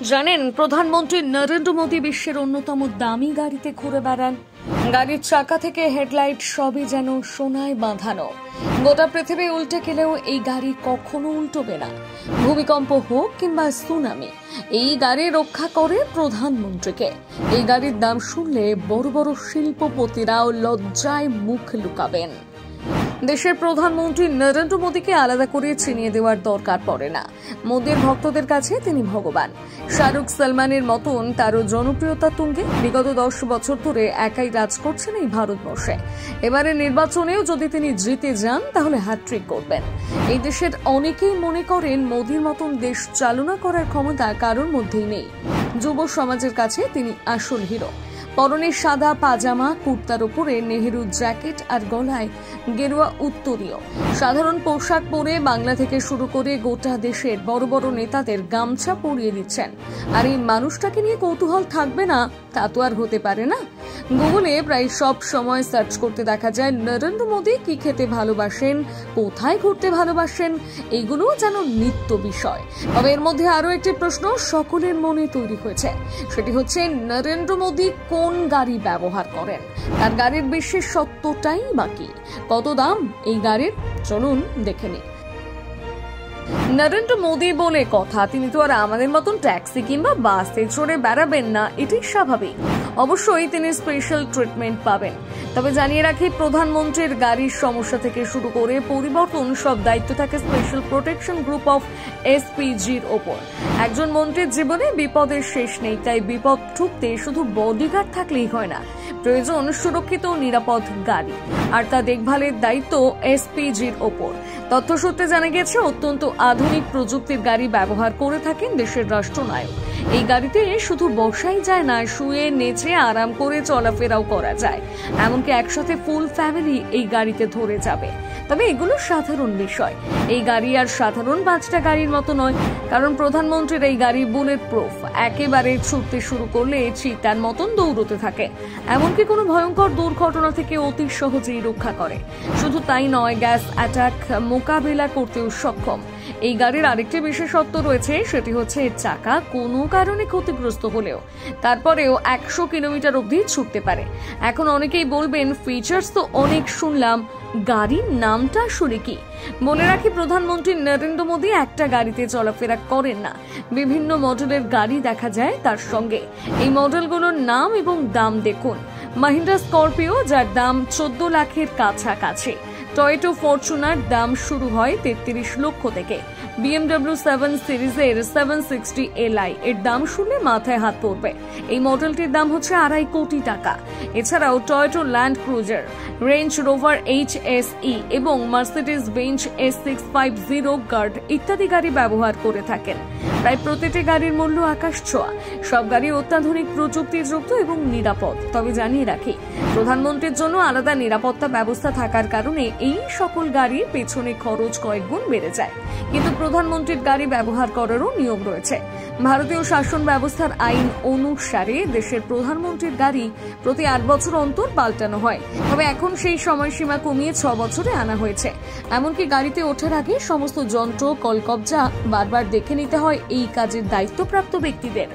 জানেন, প্রধানমন্ত্রী নরেন্দ্র মোদী বিশ্বের অন্যতম দামি গাড়িতে ঘুরে বেড়ান। গাড়ির চাকা থেকে হেডলাইট সবই যেন সোনায় বাঁধানো। গোটা পৃথিবী উল্টে গেলেও এই গাড়ি কখনো উল্টোবে না। ভূমিকম্প হোক কিংবা সুনামি, এই গাড়ি রক্ষা করে প্রধানমন্ত্রীকে। এই গাড়ির দাম শুনলে বড় বড় শিল্পপতিরাও লজ্জায় মুখ লুকাবেন। দেশের প্রধানমন্ত্রী নরেন্দ্র মোদীকে আলাদা করে চিনিয়ে দেওয়ার দরকার পড়ে না। মোদীর ভক্তদের কাছে তিনি ভগবান। শাহরুখ সালমানের মতন তারও জনপ্রিয়তা তুঙ্গে। বিগত 10 বছর ধরে একাই রাজ করছেন এই ভারতবর্ষে। এবারে নির্বাচনেও যদি তিনি জিতে যান তাহলে হ্যাট্রিক করবেন। এই দেশের অনেকেই মনে করেন মোদীর মতন দেশ চালনা করার ক্ষমতা কারোর মধ্যেই নেই। যুব সমাজের কাছে তিনি আসল হিরো। পরনে সাদা পাজামা, কুর্তার উপরে নেহেরু জ্যাকেট আর গলায় গেরুয়া উত্তরীয়। সাধারণ পোশাক পরে বাংলা থেকে শুরু করে গোটা দেশের বড় বড় নেতাদের গামছা পরিয়ে দিচ্ছেন। আর এই মানুষটাকে নিয়ে কৌতূহল থাকবে না তা তো আর হতে পারে না। গুগলে প্রায় সব সময় সার্চ করতে দেখা যায় নরেন্দ্র মোদী কি খেতে ভালোবাসেন, কোথায় ঘুরতে ভালোবাসেন, এইগুলো যেন নিত্য বিষয়। তবে এর মধ্যে আরো একটি প্রশ্ন সকলের মনে তৈরি হয়েছে, সেটি হচ্ছে নরেন্দ্র মোদী কোন গাড়ি ব্যবহার করেন, তার গাড়ির বিশেষত্বটাই বাকি। কত দাম এই গাড়ির, চলুন দেখে নিই। নরেন্দ্র মোদী বলে কথা, তিনি তো আর আমাদের মতন ট্যাক্সি কিংবা বাসে চড়ে বেড়াবেন না, এটাই স্বাভাবিক। অবশ্যই তিনি স্পেশাল ট্রিটমেন্ট পাবেন। তবে জানিয়ে রাখি, প্রধানমন্ত্রীর গাড়ির সমস্যা থেকে শুরু করে পরিবর্তন সব দায়িত্ব থাকে স্পেশাল প্রোটেকশন গ্রুপ অফ এসপিজির ওপর। একজন মন্ত্রীর জীবনে বিপদের শেষ নেই, তাই বিপদ ঠুকতে শুধু বডিগার্ড থাকলেই হয় না, প্রয়োজন সুরক্ষিত নিরাপদ গাড়ি, আর তা দেখভালের দায়িত্ব এসপিজির ওপর। তথ্য সূত্রে জানা গেছে, অত্যন্ত আধুনিক প্রযুক্তির গাড়ি ব্যবহার করে থাকেন দেশের রাষ্ট্রনায়ক। এই গাড়িতে শুধু বসাই যায় না, শুয়ে নেচে আরাম করে চলাফেরাও করা যায়। এমনকি একসাথে ফুল ফ্যামিলি এই গাড়িতে ধরে যাবে। তবে এগুলো সাধারণ বিষয়। এই গাড়ি আর সাধারণ 5টা গাড়ির মতো নয়, কারণ প্রধানমন্ত্রীর এই গাড়ি বুলেট প্রুফ। একেবারে ছুটতে শুরু করলে চিতার মতন দৌড়তে থাকে। এমনকি কোনো ভয়ঙ্কর দুর্ঘটনা থেকে অতি সহজেই রক্ষা করে। শুধু তাই নয়, গ্যাস অ্যাটাক মোকাবিলা করতেও সক্ষম। এই গাড়ির আরেকটি বিশেষত্ব রয়েছে, সেটি হচ্ছে এর চাকা কোনো কারণে ক্ষতিগ্রস্ত হলেও তারপরেও 100 কিলোমিটার অবধি ছুটতে পারে। এখন অনেকেই বলবেন, ফিচার্স তো অনেক শুনলাম, গাড়ির নামটা আসলে কি? মনে রাখি, প্রধানমন্ত্রী নরেন্দ্র মোদী একটা গাড়িতে চলাফেরা করেন না, বিভিন্ন মডেলের গাড়ি দেখা যায় তার সঙ্গে। এই মডেলগুলোর নাম এবং দাম দেখুন। মাহিন্দ্রা স্করপিও, যার দাম 14 লাখের কাছাকাছি। টয়োটা ফরচুনার দাম শুরু হয় 33 লক্ষ থেকে। BMW 7 সিরিজের 760 Li এর দাম শুনলে মাথায় হাত পড়বে। এই মডেলটির দাম হচ্ছে 2.5 কোটি টাকা। এছাড়াও Toyota land cruiser, range rover HSE এবং মার্সিডিজ বেঞ্জ S650 গার্ড ইত্যাদি গাড়ি ব্যবহার করে থাকেন। প্রায় প্রতিটি গাড়ির মূল্য আকাশ ছোঁয়া। সব গাড়ি অত্যাধুনিক প্রযুক্তিযুক্ত এবং নিরাপদ। তবে জানিয়ে রাখি, প্রধানমন্ত্রীর জন্য আলাদা নিরাপত্তা ব্যবস্থা থাকার কারণে এই সকল গাড়ির পেছনে খরচ কয়েক গুণ বেড়ে যায়। কিন্তু প্রধানমন্ত্রীর গাড়ি ব্যবহার করারও নিয়ম রয়েছে। ভারতীয় শাসন ব্যবস্থার আইন অনুসারে দেশের প্রধানমন্ত্রীর গাড়ি প্রতি 8 বছর অন্তর পাল্টানো হয়। তবে এখন সেই সময়সীমা কমিয়ে 6 বছরে আনা হয়েছে। এমনকি গাড়িতে ওঠার আগে সমস্ত যন্ত্র, কলকবজা বারবার দেখে নিতে হয় এই কাজের দায়িত্বপ্রাপ্ত ব্যক্তিদের।